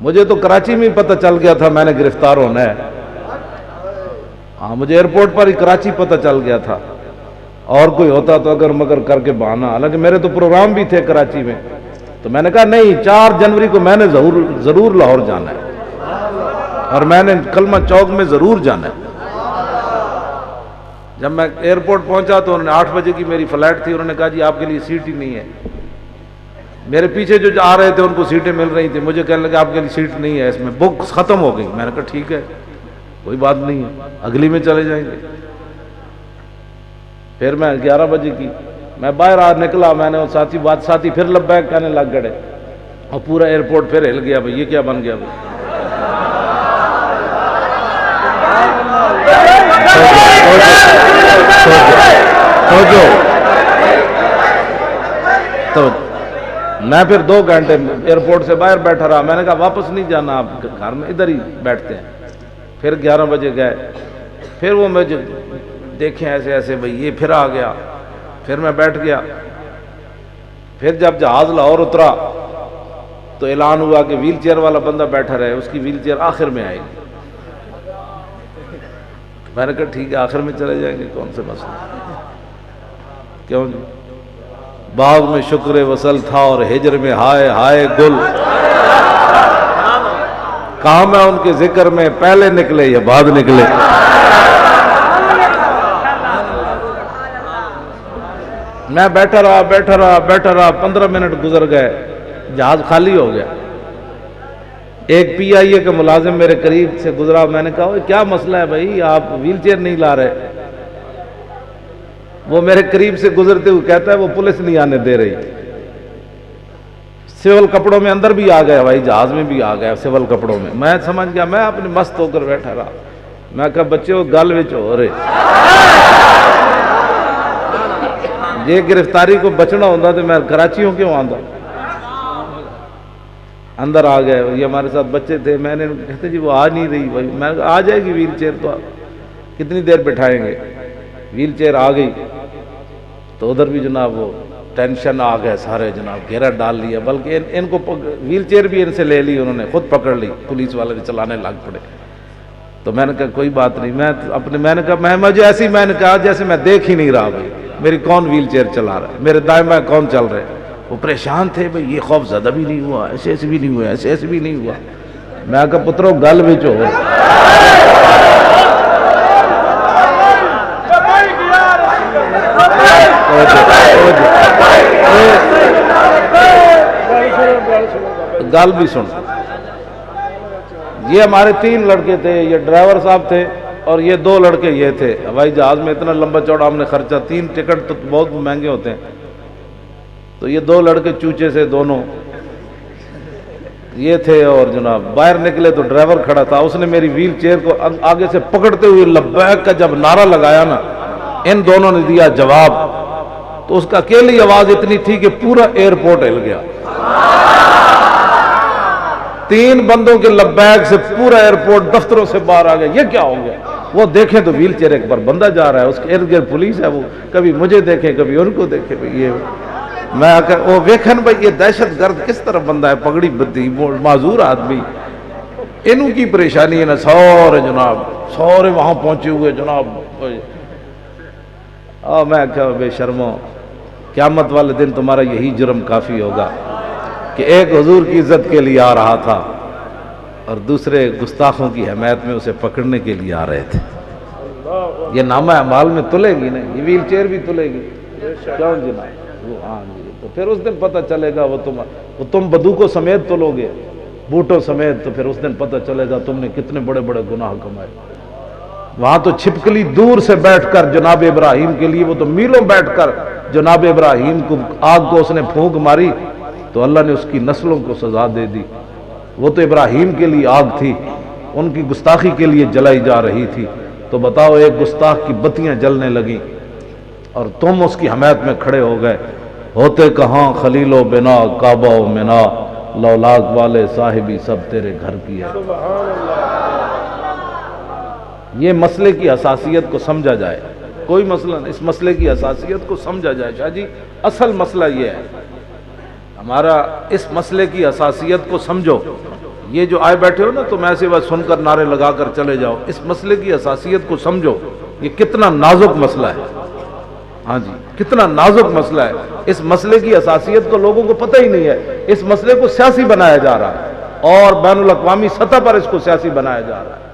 مجھے تو کراچی میں ہی پتہ چل گیا تھا میں نے گرفتار ہونا ہے. ہاں مجھے ایئرپورٹ پر ہی کراچی پتہ چل گیا تھا. اور کوئی ہوتا تو اگر مگر کر کے بہانا، حالانکہ میرے تو پروگرام بھی تھے کراچی میں. تو میں نے کہا نہیں، 4 جنوری کو میں نے ضرور لاہور جانا ہے اور میں نے کلمہ چوک میں ضرور جانا ہے. جب میں ایئرپورٹ پہنچا تو انہوں نے 8 بجے کی میری فلائٹ تھی، انہوں نے کہا جی آپ کے لیے سیٹ ہی نہیں ہے. میرے پیچھے جو آ رہے تھے ان کو سیٹیں مل رہی تھیں، مجھے کہنے لگے آپ کے لیے سیٹ نہیں ہے، اس میں بک ختم ہو گئی. میں نے کہا ٹھیک ہے کوئی بات نہیں ہے، اگلی میں چلے جائیں گے. پھر میں 11 بجے کی میں باہر نکلا، میں نے ساتھی پھر لبیک کہنے لگ گئے اور پورا ایئرپورٹ پھر ہل گیا. بھائی یہ کیا بن گیا بھائی؟ تو میں پھر 2 گھنٹے ایئرپورٹ سے باہر بیٹھا رہا. میں نے کہا واپس نہیں جانا، آپ گھر میں ادھر ہی بیٹھتے ہیں. پھر 11 بجے گئے، پھر وہ مجھے دیکھیں ایسے بھائی یہ پھر آ گیا. پھر میں بیٹھ گیا. پھر جب جہاز لاہور اترا تو اعلان ہوا کہ ویل چیئر والا بندہ بیٹھا رہے، اس کی ویل چیئر آخر میں آئے گی. میں نے کہا ٹھیک ہے آخر میں چلے جائیں گے، کون سے مسئلہ. کیوں جی؟ باغ میں شکر وصل تھا اور ہجر میں ہائے ہائے گل. کہاں میں ان کے ذکر میں پہلے نکلے یا بعد نکلے. میں بیٹھا رہا 15 منٹ گزر گئے، جہاز خالی ہو گیا. ایک PIA کا ملازم میرے قریب سے گزرا. میں نے کہا کیا مسئلہ ہے بھائی، آپ ویل چیئر نہیں لا رہے؟ وہ میرے قریب سے گزرتے ہوئے کہتا ہے وہ پولیس نہیں آنے دے رہی. سول کپڑوں میں اندر بھی آ گیا، ہوائی جہاز میں بھی آ گیا سول کپڑوں میں. میں سمجھ گیا، میں اپنے مست ہو کر بیٹھا رہا. میں کہا بچے گل وچ ہو رہے، یہ گرفتاری کو بچنا ہوتا تو میں کراچیوں کیوں آندا. اندر آ گئے، یہ ہمارے ساتھ بچے تھے. میں نے کہتے جی وہ آ نہیں رہی. بھائی میں نے کہا آ جائے گی ویل چیئر، تو آپ کتنی دیر بٹھائیں گے. ویل چیئر آ گئی تو ادھر بھی جناب وہ ٹینشن آ گئے سارے، جناب گھیرا ڈال لیا. بلکہ ان کو ویل چیئر بھی ان سے لے لی، انہوں نے خود پکڑ لی، پولیس والے چلانے لگ پڑے. تو میں نے کہا کوئی بات نہیں، میں نے کہا مجھے ایسی، میں نے کہا جیسے میں دیکھ ہی نہیں رہا بھائی میری کون ویل چیئر چلا رہا ہے، میرے دائیں بائیں کون چل رہے. وہ پریشان تھے بھائی یہ خوف زدہ بھی نہیں ہوا، ایسے بھی نہیں ہوا، ایسے بھی نہیں ہوا. میں کہا پترو گل وچ ہو. گل بھی سن. یہ ہمارے 3 لڑکے تھے، یہ ڈرائیور صاحب تھے اور یہ 2 لڑکے یہ تھے. ہوائی جہاز میں اتنا لمبا چوڑا ہم نے خرچہ، 3 ٹکٹ تو بہت مہنگے ہوتے ہیں. تو یہ 2 لڑکے چوچے سے دونوں یہ تھے. اور جناب باہر نکلے تو ڈرائیور کھڑا تھا، اس نے میری ویل چیئر کو آگے سے پکڑتے ہوئے لبیک کا جب نعرہ لگایا نا، ان دونوں نے دیا جواب. تو اس کا اکیلی آواز اتنی تھی کہ پورا ایئرپورٹ ہل گیا. 3 بندوں کے لبیک سے پورا ایئرپورٹ دفتروں سے باہر آ گیا. یہ کیا ہو گیا؟ وہ دیکھیں تو ویل چیئر ایک بار بندہ جا رہا ہے، اس کے ارد گرد پولیس ہے، وہ کبھی مجھے دیکھیں کبھی ان کو دیکھیں. یہ میں وہ ویکھن بھائی یہ دہشت گرد کس طرح بندہ ہے، پگڑی بدی معذور آدمی. انہوں کی پریشانی ہے نا، سورے جناب سورے وہاں پہنچے ہوئے جناب. میں کہا بے شرمو، قیامت والے دن تمہارا یہی جرم کافی ہوگا کہ ایک حضور کی عزت کے لیے آ رہا تھا اور دوسرے گستاخوں کی حمایت میں اسے پکڑنے کے لیے آ رہے تھے. یہ نامہ اعمال میں تلے گی نا، یہ ویل چیئر بھی تلے گی. کیوں جناب؟ وہ ہاں جی. تو پھر اس دن پتہ چلے گا، وہ تم بدوکوں سمیت تلو گے، بوٹوں سمیت، تو پھر اس دن پتہ چلے گا تم نے کتنے بڑے بڑے گناہ کمائے. وہاں تو چھپکلی دور سے بیٹھ کر جناب ابراہیم کے لیے، وہ تو میلوں بیٹھ کر جناب ابراہیم کو آگ کو اس نے پھونک ماری تو اللہ نے اس کی نسلوں کو سزا دے دی. وہ تو ابراہیم کے لیے آگ تھی، ان کی گستاخی کے لیے جلائی جا رہی تھی. تو بتاؤ ایک گستاخ کی بتیاں جلنے لگیں اور تم اس کی حمایت میں کھڑے ہو گئے. ہوتے کہاں خلیل و بنا کعبہ و منا، لولاک والے صاحبی سب تیرے گھر کی ہے. یہ مسئلے کی حساسیت کو سمجھا جائے، کوئی مسئلہ نہیں، اس مسئلے کی حساسیت کو سمجھا جائے. شاہ جی اصل مسئلہ یہ ہے ہمارا، اس مسئلے کی حساسیت کو سمجھو. یہ جو آئے بیٹھے ہو نا تم ایسے بس سن کر نعرے لگا کر چلے جاؤ، اس مسئلے کی حساسیت کو سمجھو، یہ کتنا نازک مسئلہ ہے۔ ہاں جی، کتنا نازک مسئلہ ہے، اس مسئلے کی حساسیت کو لوگوں کو پتہ ہی نہیں ہے، اس مسئلے کو سیاسی بنایا جا رہا ہے اور بین الاقوامی سطح پر اس کو سیاسی بنایا جا رہا ہے۔